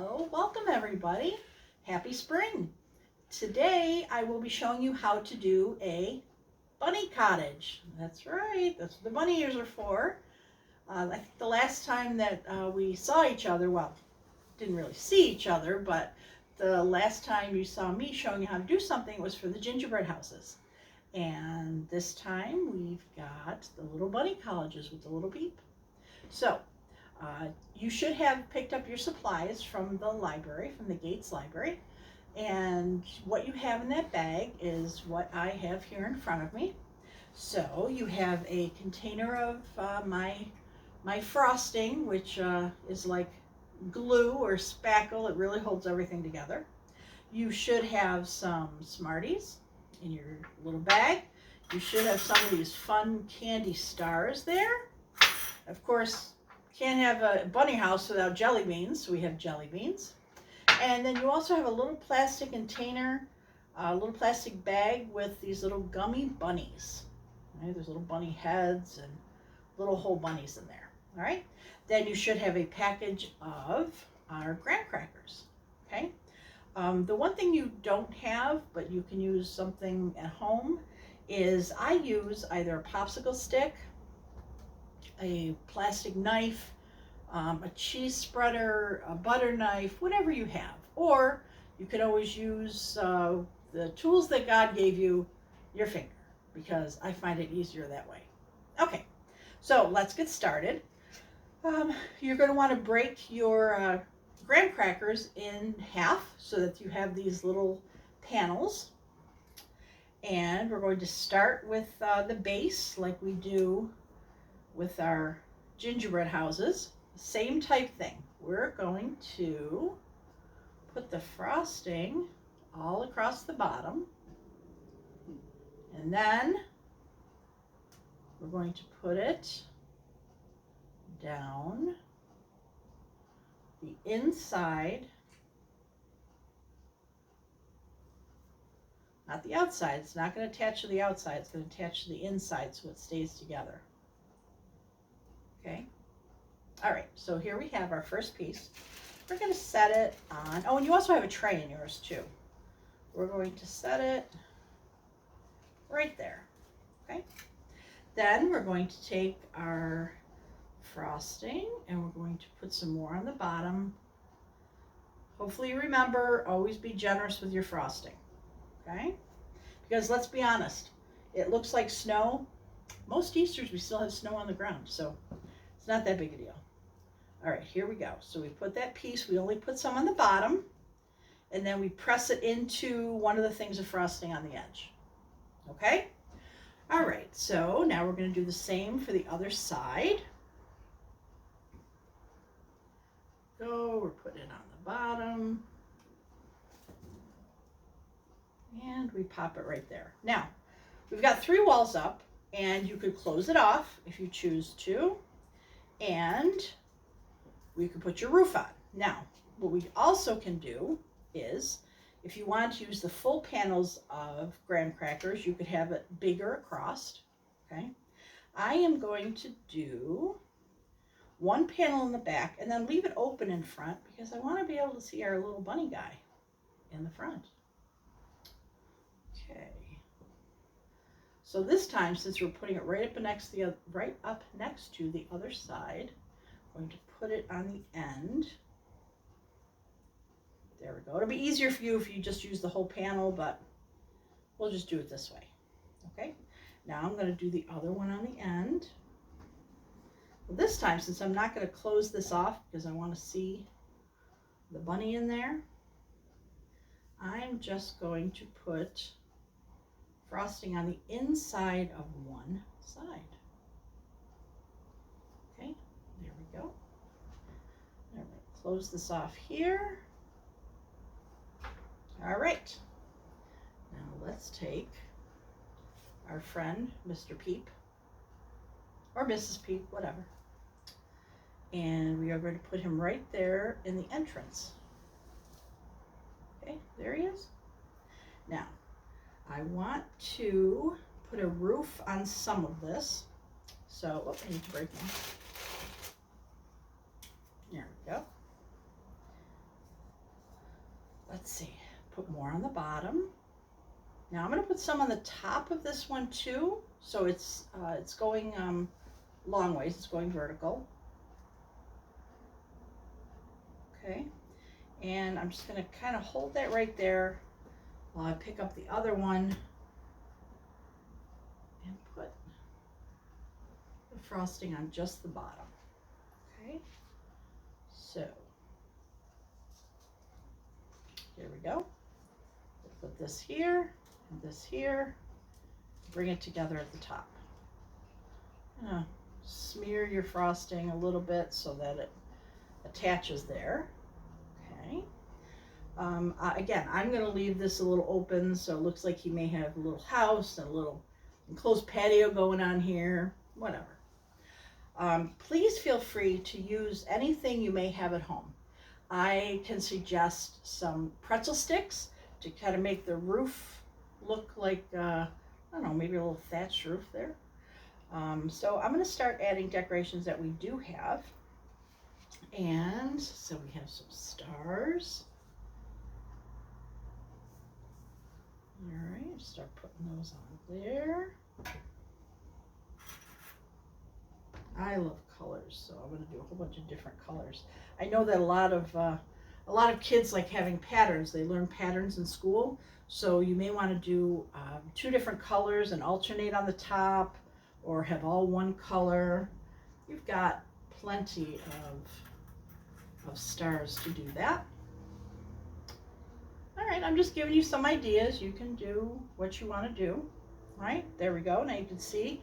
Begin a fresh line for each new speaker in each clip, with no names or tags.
Hello, welcome everybody. Happy spring. Today I will be showing you how to do a bunny cottage. That's right, that's what the bunny ears are for. I think the last time that we saw each other, well, didn't really see each other, but the last time you saw me showing you how to do something was for the gingerbread houses. And this time we've got the little bunny cottages with the little beep. So you should have picked up your supplies from the library, from the Gates Library. And what you have in that bag is what I have here in front of me. So you have a container of my frosting, which is like glue or spackle. It really holds everything together. You should have some Smarties in your little bag. You should have some of these fun candy stars there. Of course, can't have a bunny house without jelly beans, so we have jelly beans. And then you also have a little plastic container, a little plastic bag with these little gummy bunnies. Right? There's little bunny heads and little whole bunnies in there. All right. Then you should have a package of our graham crackers. Okay. The one thing you don't have, but you can use something at home, is I use either a popsicle stick, a plastic knife, a cheese spreader, a butter knife, whatever you have. Or you could always use the tools that God gave you, your finger, because I find it easier that way. Okay, so let's get started. You're going to want to break your graham crackers in half so that you have these little panels. And we're going to start with the base like we do with our gingerbread houses. Same type thing. We're going to put the frosting all across the bottom, and then we're going to put it down the inside, not the outside. It's not going to attach to the outside, it's going to attach to the inside so it stays together. Okay. All right, so here we have our first piece. We're going to set it on, oh, and you also have a tray in yours too. We're going to set it right there, okay? Then we're going to take our frosting and we're going to put some more on the bottom. Hopefully you remember, always be generous with your frosting, okay? Because let's be honest, it looks like snow. Most Easters we still have snow on the ground, so it's not that big a deal. All right, here we go. So we put that piece, we only put some on the bottom, and then we press it into one of the things of frosting on the edge. Okay? All right, so now we're going to do the same for the other side. Go, we're putting it on the bottom. And we pop it right there. Now, we've got 3 walls up, and you could close it off if you choose to. And we can put your roof on. Now, what we also can do is, if you want to use the full panels of graham crackers, you could have it bigger across, okay? I am going to do 1 panel in the back and then leave it open in front because I want to be able to see our little bunny guy in the front. Okay. So this time, since we're putting it right up next to the other side, I'm going to put it on the end. There we go. It'll be easier for you if you just use the whole panel, but we'll just do it this way. Okay. Now I'm going to do the other one on the end. Well, this time, since I'm not going to close this off because I want to see the bunny in there, I'm just going to put frosting on the inside of one side. Okay, there we go. I'm going to close this off here. All right, now let's take our friend Mr. Peep, or Mrs. Peep, whatever, and we are going to put him right there in the entrance. Okay, there he is. Now, I want to put a roof on some of this. So, I need to break one. There we go. let's see, put more on the bottom. Now I'm going to put some on the top of this one too, so it's going long ways, it's going vertical. Okay, and I'm just going to kind of hold that right there while I pick up the other one and put the frosting on just the bottom. Okay, so here we go. Put this here and this here, bring it together at the top. Smear your frosting a little bit so that it attaches there. Okay. Again, I'm going to leave this a little open so it looks like he may have a little house and a little enclosed patio going on here, whatever. Please feel free to use anything you may have at home. I can suggest some pretzel sticks to kind of make the roof look like, I don't know, maybe a little thatched roof there. So I'm going to start adding decorations that we do have. And so we have some stars. All right, start putting those on there. I love colors, so I'm going to do a whole bunch of different colors. I know that a lot of kids like having patterns. They learn patterns in school, so you may want to do 2 different colors and alternate on the top, or have all one color. You've got plenty of stars to do that. All right, I'm just giving you some ideas. You can do what you want to do. All right, there we go. Now you can see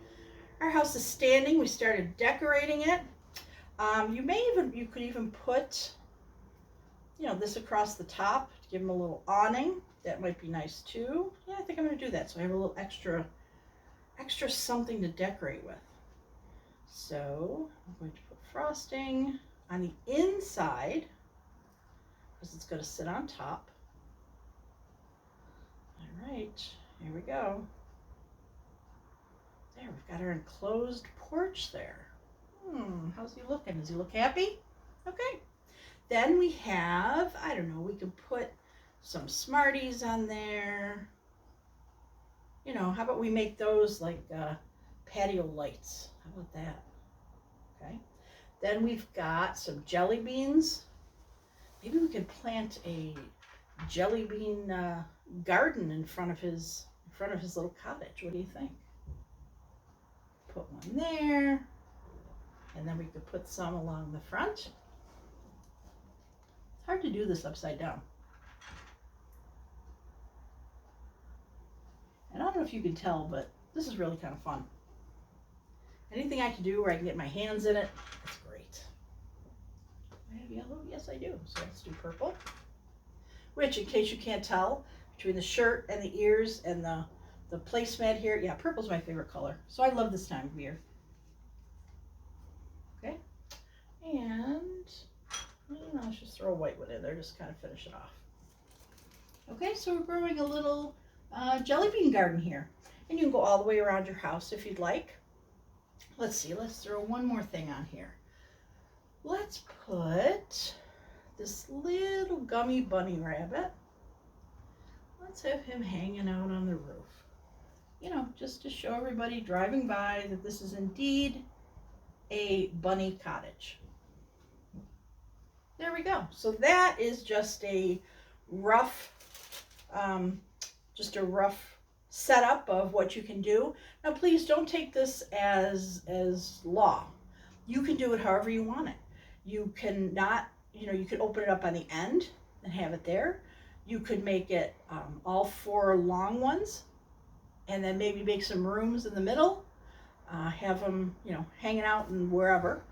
our house is standing. We started decorating it. You could even put, this across the top to give them a little awning. That might be nice too. Yeah, I think I'm going to do that. So I have a little extra something to decorate with. So I'm going to put frosting on the inside because it's going to sit on top. All right, here we go. There, we've got our enclosed porch there. How's he looking? Does he look happy? Okay. Then we have, I don't know, we could put some Smarties on there. How about we make those like patio lights? How about that? Okay. Then we've got some jelly beans. Maybe we could plant a jelly bean garden in front of his little cottage. What do you think? Put one there, and then we could put some along the front. It's hard to do this upside down. And I don't know if you can tell, but this is really kind of fun. Anything I can do where I can get my hands in it, it's great. I have yellow? Yes, I do. So let's do purple. Which, in case you can't tell, between the shirt and the ears and the placemat here, yeah, purple's my favorite color. So I love this time of year. Okay. And let's just throw a white one in there, just kind of finish it off. Okay, so we're growing a little jelly bean garden here. And you can go all the way around your house if you'd like. Let's see, let's throw one more thing on here. Let's put this little gummy bunny rabbit. Let's have him hanging out on the roof. Just to show everybody driving by that this is indeed a bunny cottage. There we go. So that is just a rough setup of what you can do. Now please don't take this as law. You can do it however you want it. You can not, you could open it up on the end and have it there. You could make it all 4 long ones and then maybe make some rooms in the middle. Have them, hanging out and wherever.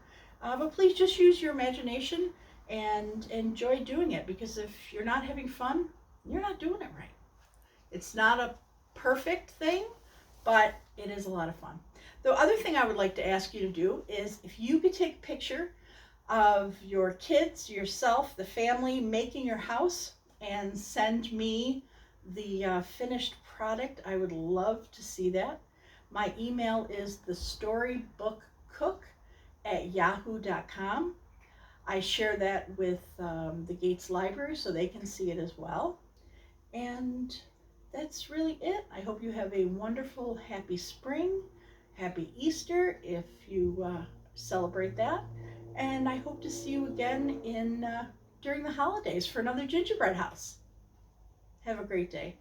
But please just use your imagination and enjoy doing it, because if you're not having fun, you're not doing it right. It's not a perfect thing, but it is a lot of fun. The other thing I would like to ask you to do is if you could take a picture of your kids, yourself, the family making your house and send me the finished product. I would love to see that. My email is thestorybookcook@yahoo.com. I share that with the Gates Library so they can see it as well. And that's really it. I hope you have a wonderful, happy spring, happy Easter if you celebrate that. And I hope to see you again during the holidays for another gingerbread house. Have a great day.